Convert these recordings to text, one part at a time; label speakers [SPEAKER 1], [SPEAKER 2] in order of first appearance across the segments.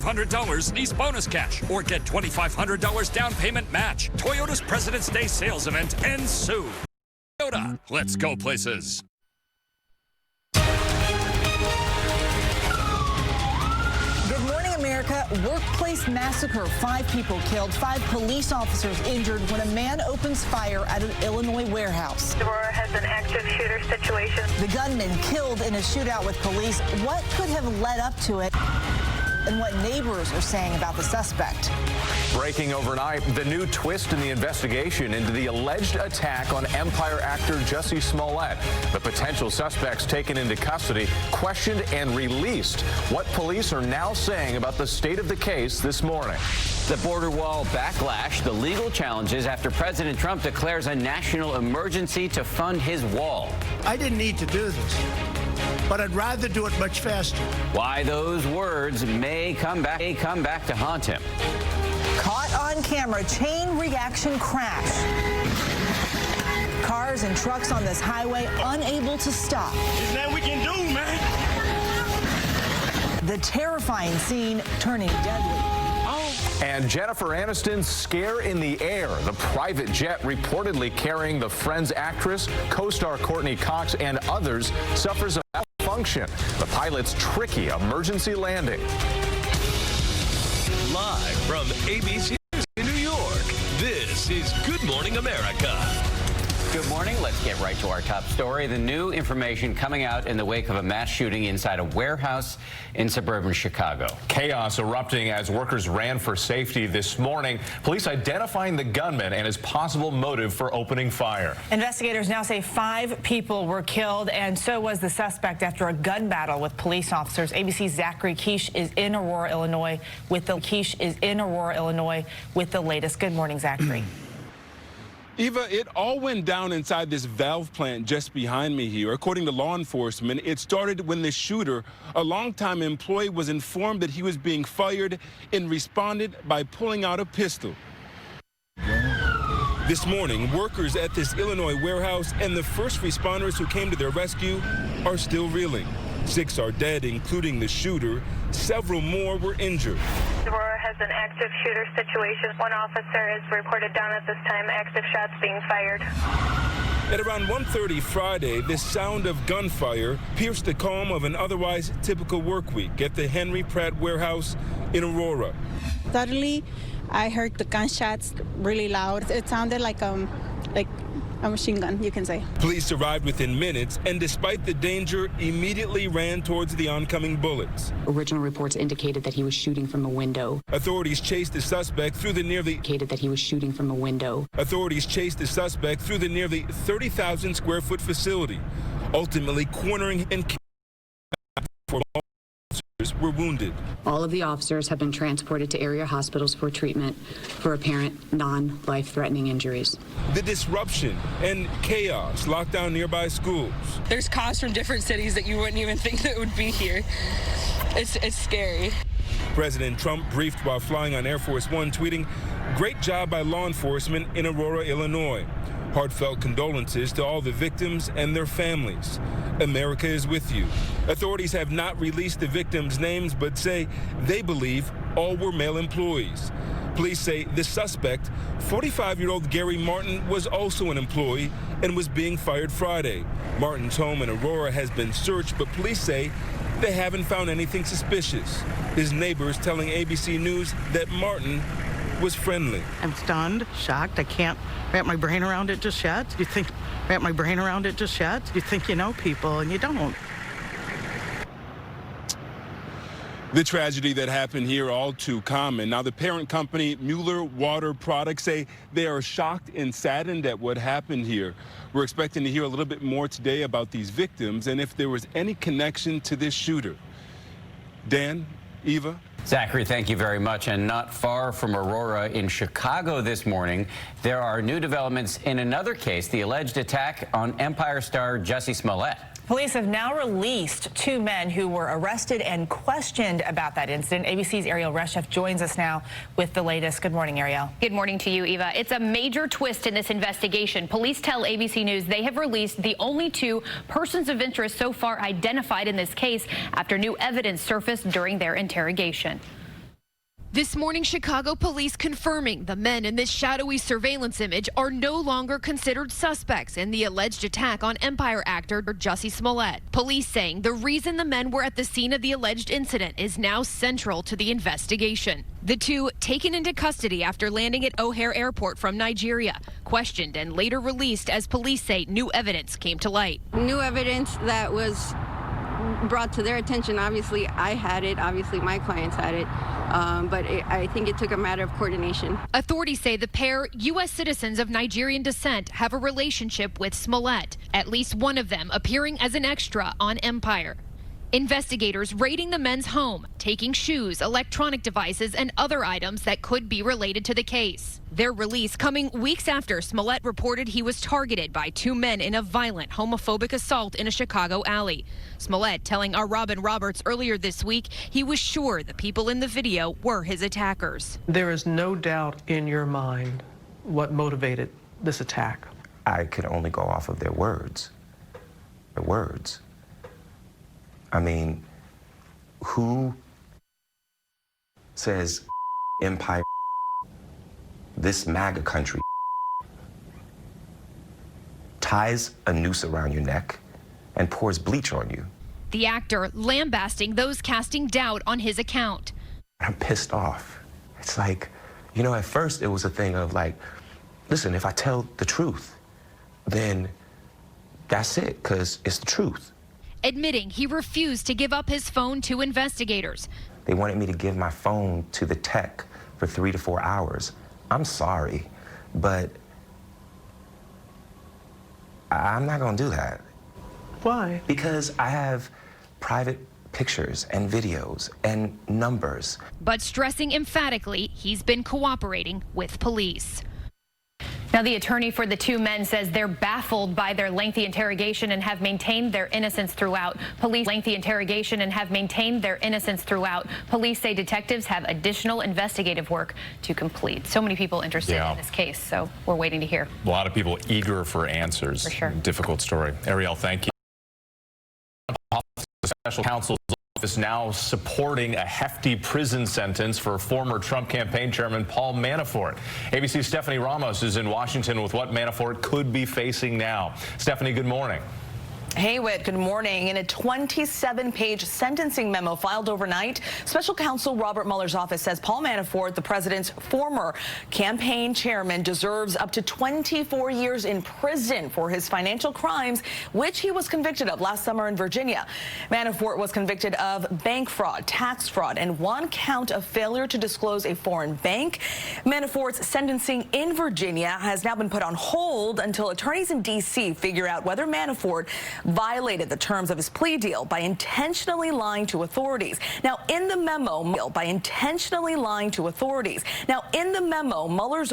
[SPEAKER 1] $500 in East bonus cash or get $2,500 down payment match. Toyota's President's Day sales event ends soon. Toyota, let's go places.
[SPEAKER 2] Good morning, America. Workplace massacre. 5 people killed, 5 police officers injured when a man opens fire at an Illinois warehouse.
[SPEAKER 3] Aurora has an active shooter situation.
[SPEAKER 2] The gunman killed in a shootout with police. What could have led up to it? And what neighbors are saying about the suspect.
[SPEAKER 4] Breaking overnight, the new twist in the investigation into the alleged attack on Empire actor Jussie Smollett. The potential suspects taken into custody, questioned and released. What police are now saying about the state of the case this morning.
[SPEAKER 5] The border wall backlash, the legal challenges after President Trump declares a national emergency to fund his wall.
[SPEAKER 6] I didn't need to do this, but I'd rather do it much faster.
[SPEAKER 5] Why those words may come back to haunt him.
[SPEAKER 2] Caught on camera, chain reaction crash. Cars and trucks on this highway unable to stop.
[SPEAKER 7] Isn't that we can do, man?
[SPEAKER 2] The terrifying scene turning deadly.
[SPEAKER 4] And Jennifer Aniston's scare in the air. The private jet reportedly carrying the Friends actress, co-star Courtney Cox, and others suffers a malfunction. The pilot's tricky emergency landing.
[SPEAKER 8] Live from ABC News in New York, this is Good Morning America.
[SPEAKER 5] Good morning. Let's get right to our top story. The new information coming out in the wake of a mass shooting inside a warehouse in suburban Chicago.
[SPEAKER 4] Chaos erupting as workers ran for safety this morning. Police identifying the gunman and his possible motive for opening fire.
[SPEAKER 2] Investigators now say 5 people were killed, and so was the suspect after a gun battle with police officers. ABC's Zachary Quiche is in Aurora, Illinois, with the latest. Good morning, Zachary.
[SPEAKER 9] Eva, it all went down inside this valve plant just behind me here. According to law enforcement, it started when the shooter, a longtime employee, was informed that he was being fired and responded by pulling out a pistol. This morning, workers at this Illinois warehouse and the first responders who came to their rescue are still reeling. 6 are dead, including the shooter. Several more were injured.
[SPEAKER 3] Aurora has an active shooter situation. 1 officer is reported down at this time. Active shots being fired.
[SPEAKER 9] At around 1:30 Friday, the sound of gunfire pierced the calm of an otherwise typical work week at the Henry Pratt warehouse in Aurora.
[SPEAKER 10] Suddenly, I heard the gunshots really loud. It sounded like a machine gun, you can say.
[SPEAKER 9] Police arrived within minutes and, despite the danger, immediately ran towards the oncoming bullets.
[SPEAKER 11] Original reports indicated that he was shooting from a window.
[SPEAKER 9] Authorities chased the suspect through the nearly 30,000 square foot facility, ultimately cornering and killing. 4 officers were wounded.
[SPEAKER 11] All of the officers have been transported to area hospitals for treatment for apparent non-life-threatening injuries.
[SPEAKER 9] The disruption and chaos locked down nearby schools.
[SPEAKER 12] There's cops from different cities that you wouldn't even think that would be here. It's scary.
[SPEAKER 9] President Trump briefed while flying on Air Force One, tweeting, "Great job by law enforcement in Aurora, Illinois. Heartfelt condolences to all the victims and their families. America is with you." Authorities have not released the victims' names, but say they believe all were male employees. Police say the suspect, 45-year-old Gary Martin, was also an employee and was being fired Friday. Martin's home in Aurora has been searched, but police say they haven't found anything suspicious. His neighbors telling ABC News that Martin was friendly.
[SPEAKER 13] I'm stunned, shocked. I can't wrap my brain around it just yet. You think you know people, and you don't.
[SPEAKER 9] The tragedy that happened here, all too common. Now, the parent company, Mueller Water Products, say they are shocked and saddened at what happened here. We're expecting to hear a little bit more today about these victims and if there was any connection to this shooter. Dan, Eva.
[SPEAKER 5] Zachary, thank you very much. And not far from Aurora in Chicago this morning, there are new developments in another case, the alleged attack on Empire star Jussie Smollett.
[SPEAKER 2] Police have now released 2 men who were arrested and questioned about that incident. ABC's Ariel Reshef joins us now with the latest. Good morning, Ariel.
[SPEAKER 14] Good morning to you, Eva. It's a major twist in this investigation. Police tell ABC News they have released the only 2 persons of interest so far identified in this case after new evidence surfaced during their interrogation.
[SPEAKER 15] This morning, Chicago police confirming the men in this shadowy surveillance image are no longer considered suspects in the alleged attack on Empire actor Jussie Smollett. Police saying the reason the men were at the scene of the alleged incident is now central to the investigation. The two taken into custody after landing at O'Hare Airport from Nigeria, questioned and later released as police say new evidence came to light.
[SPEAKER 16] New evidence that was brought to their attention. Obviously, I had it. Obviously, my clients had it. But I think it took a matter of coordination.
[SPEAKER 15] Authorities say the pair, U.S. citizens of Nigerian descent, have a relationship with Smollett, at least one of them appearing as an extra on Empire. Investigators raiding the men's home, taking shoes, electronic devices, and other items that could be related to the case. Their release coming weeks after Smollett reported he was targeted by two men in a violent homophobic assault in a Chicago alley. Smollett telling our Robin Roberts earlier this week he was sure the people in the video were his attackers.
[SPEAKER 17] There is no doubt in your mind what motivated this attack.
[SPEAKER 18] I could only go off of their words. Their words. I mean, who says Empire, this MAGA country, ties a noose around your neck and pours bleach on you?
[SPEAKER 15] The actor lambasting those casting doubt on his account.
[SPEAKER 18] I'm pissed off. It's like, you know, at first it was a thing of like, listen, if I tell the truth, then that's it, because it's the truth.
[SPEAKER 15] Admitting he refused to give up his phone to investigators.
[SPEAKER 18] They wanted me to give my phone to the tech for 3 to 4 hours. I'm sorry, but I'm not gonna do that.
[SPEAKER 17] Why?
[SPEAKER 18] Because I have private pictures and videos and numbers.
[SPEAKER 15] But stressing emphatically he's been cooperating with police.
[SPEAKER 14] Now, the attorney for the two men says they're baffled by their lengthy interrogation and have maintained their innocence throughout. Police say detectives have additional investigative work to complete. So many people interested in this case, so we're waiting to hear.
[SPEAKER 19] A lot of people eager for answers.
[SPEAKER 14] For sure.
[SPEAKER 19] Difficult story. Ariel, thank you. The special counsel's office now supporting a hefty prison sentence for former Trump campaign chairman Paul Manafort. ABC's Stephanie Ramos is in Washington with what Manafort could be facing now. Stephanie, good morning.
[SPEAKER 20] Hey, Whit, good morning. In a 27-page sentencing memo filed overnight, special counsel Robert Mueller's office says Paul Manafort, the president's former campaign chairman, deserves up to 24 years in prison for his financial crimes, which he was convicted of last summer in Virginia. Manafort was convicted of bank fraud, tax fraud, and one count of failure to disclose a foreign bank. Manafort's sentencing in Virginia has now been put on hold until attorneys in D.C. figure out whether Manafort violated the terms of his plea deal by intentionally lying to authorities. Now, in the memo, Mueller's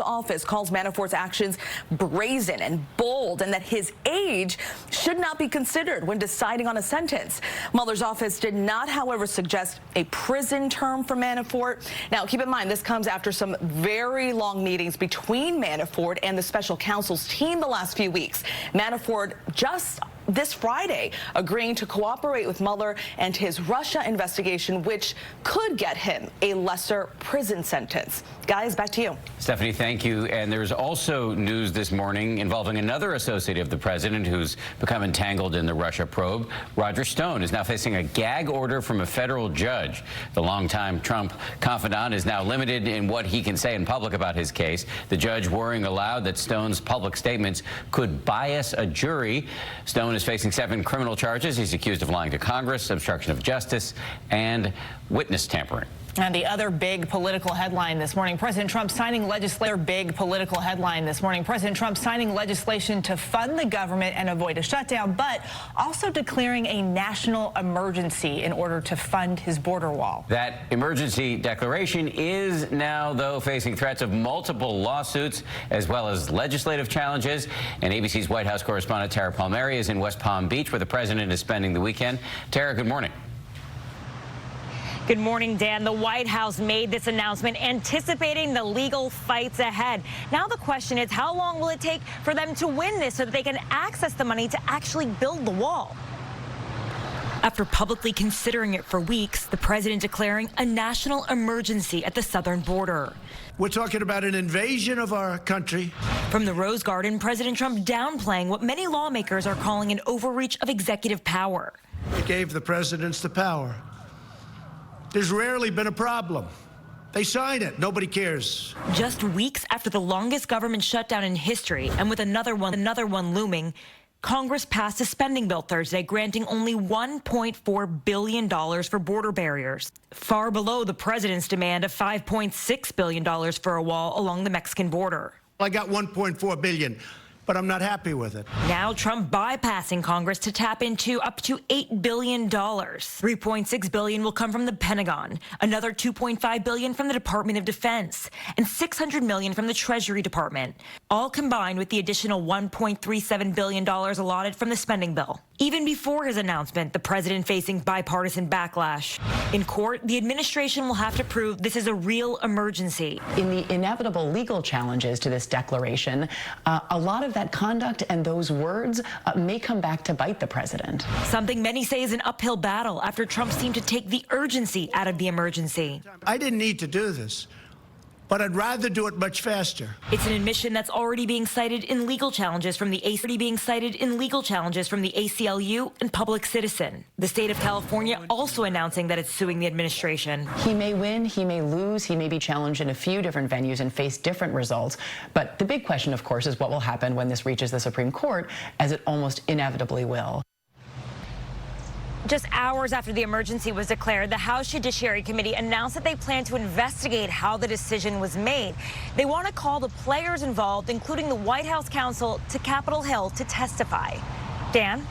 [SPEAKER 20] office calls Manafort's actions brazen and bold, and that his age should not be considered when deciding on a sentence. Mueller's office did not, however, suggest a prison term for Manafort. Now, keep in mind, this comes after some very long meetings between Manafort and the special counsel's team the last few weeks. Manafort just this Friday agreeing to cooperate with Mueller and his Russia investigation, which could get him a lesser prison sentence. Guys, back to you.
[SPEAKER 5] Stephanie, thank you. And there's also news this morning involving another associate of the president who's become entangled in the Russia probe. Roger Stone is now facing a gag order from a federal judge. The longtime Trump confidant is now limited in what he can say in public about his case. The judge worrying aloud that Stone's public statements could bias a jury. Stone is facing 7 criminal charges. He's accused of lying to Congress, obstruction of justice, and witness tampering.
[SPEAKER 21] And the other big political headline this morning, President Trump signing legislation to fund the government and avoid a shutdown, but also declaring a national emergency in order to fund his border wall.
[SPEAKER 5] That emergency declaration is now, though, facing threats of multiple lawsuits as well as legislative challenges. And ABC's White House correspondent Tara Palmieri is in West Palm Beach, where the president is spending the weekend. Tara, good morning.
[SPEAKER 22] Good morning, Dan. The White House made this announcement anticipating the legal fights ahead. Now the question is, how long will it take for them to win this so that they can access the money to actually build the wall? After publicly considering it for weeks, the president declaring a national emergency at the southern border.
[SPEAKER 1] We're talking about an invasion of our country.
[SPEAKER 22] From the Rose Garden, President Trump downplaying what many lawmakers are calling an overreach of executive power.
[SPEAKER 1] It gave the presidents the power. There's rarely been a problem. They sign it. Nobody cares.
[SPEAKER 22] Just weeks after the longest government shutdown in history, and with another one looming, Congress passed a spending bill Thursday granting only $1.4 billion for border barriers, far below the president's demand of $5.6 billion for a wall along the Mexican border.
[SPEAKER 1] I got $1.4 billion, but I'm not happy with it.
[SPEAKER 22] Now Trump bypassing Congress to tap into up to $8 billion. $3.6 billion will come from the Pentagon, another $2.5 billion from the Department of Defense, and $600 million from the Treasury Department, all combined with the additional $1.37 billion allotted from the spending bill. Even before his announcement, the president facing bipartisan backlash. In court, the administration will have to prove this is a real emergency.
[SPEAKER 6] In the inevitable legal challenges to this declaration, a lot of that conduct and those words may come back to bite the president.
[SPEAKER 22] Something many say is an uphill battle after Trump seemed to take the urgency out of the emergency.
[SPEAKER 1] I didn't need to do this, but I'd rather do it much faster.
[SPEAKER 22] It's an admission that's already being cited in legal challenges from the ACLU and Public Citizen. The state of California also announcing that it's suing the administration.
[SPEAKER 6] He may win, he may lose, he may be challenged in a few different venues and face different results. But the big question, of course, is what will happen when this reaches the Supreme Court, as it almost inevitably will.
[SPEAKER 22] Just hours after the emergency was declared, the House Judiciary Committee announced that they plan to investigate how the decision was made. They want to call the players involved, including the White House counsel, to Capitol Hill to testify. Dan?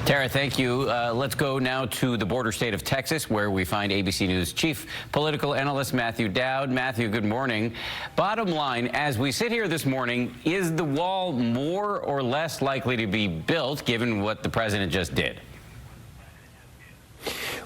[SPEAKER 5] Tara, thank you. Let's go now to the border state of Texas, where we find ABC News chief political analyst Matthew Dowd. Matthew, good morning. Bottom line, as we sit here this morning, is the wall more or less likely to be built, given what the president just did?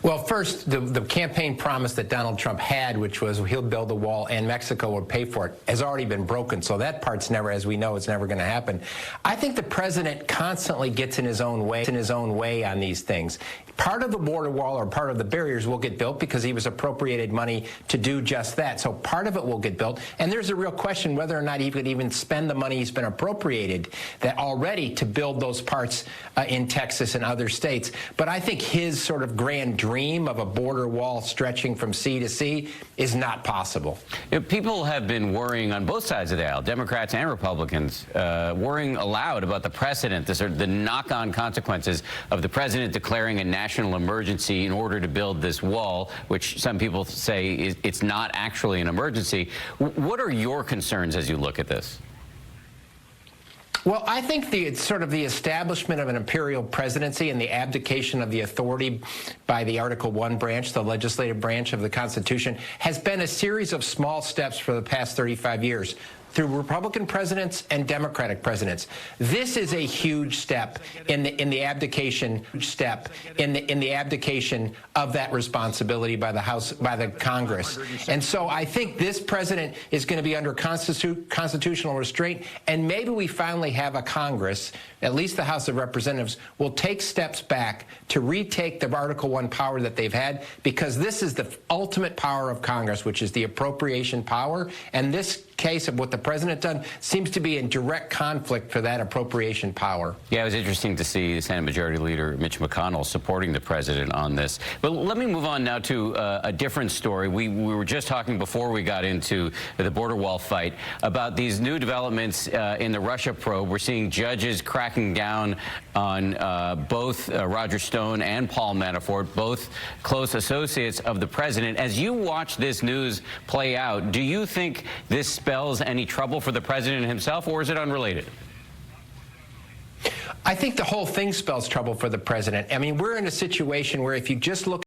[SPEAKER 23] Well, first, the campaign promise that Donald Trump had, which was he'll build a wall and Mexico will pay for it, has already been broken. So that part's never, as we know, it's never going to happen. I think the president constantly gets in his own way on these things. Part of the border wall or part of the barriers will get built because he was appropriated money to do just that. So part of it will get built. And there's a real question whether or not he could even spend the money he's been appropriated that already to build those parts in Texas and other states. But I think his sort of grand dream of a border wall stretching from sea to sea is not possible.
[SPEAKER 5] You know, people have been worrying on both sides of the aisle, Democrats and Republicans, worrying aloud about the precedent, the knock-on consequences of the president declaring a national emergency in order to build this wall, which some people say it's not actually an emergency. What are your concerns as you look at this?
[SPEAKER 23] Well, I think it's sort of the establishment of an imperial presidency and the abdication of the authority by the Article 1 branch, the legislative branch of the Constitution, has been a series of small steps for the past 35 years. Through Republican presidents and Democratic presidents. This is a huge step in the abdication of that responsibility by the House, by the Congress. And so I think this president is going to be under constitutional restraint, and maybe we finally have a Congress, at least the House of Representatives, will take steps back to retake the Article 1 power that they've had, because this is the ultimate power of Congress, which is the appropriation power, and this case of what the president done seems to be in direct conflict for that appropriation power.
[SPEAKER 5] Yeah, it was interesting to see Senate Majority Leader Mitch McConnell supporting the president on this. But let me move on now to a different story. We were just talking before we got into the border wall fight about these new developments in the Russia probe. We're seeing judges cracking down on both Roger Stone and Paul Manafort, both close associates of the president. As you watch this news play out, do you think this spells any trouble for the president himself, or is it unrelated?
[SPEAKER 23] I think the whole thing spells trouble for the president. I mean, we're in a situation where if you just look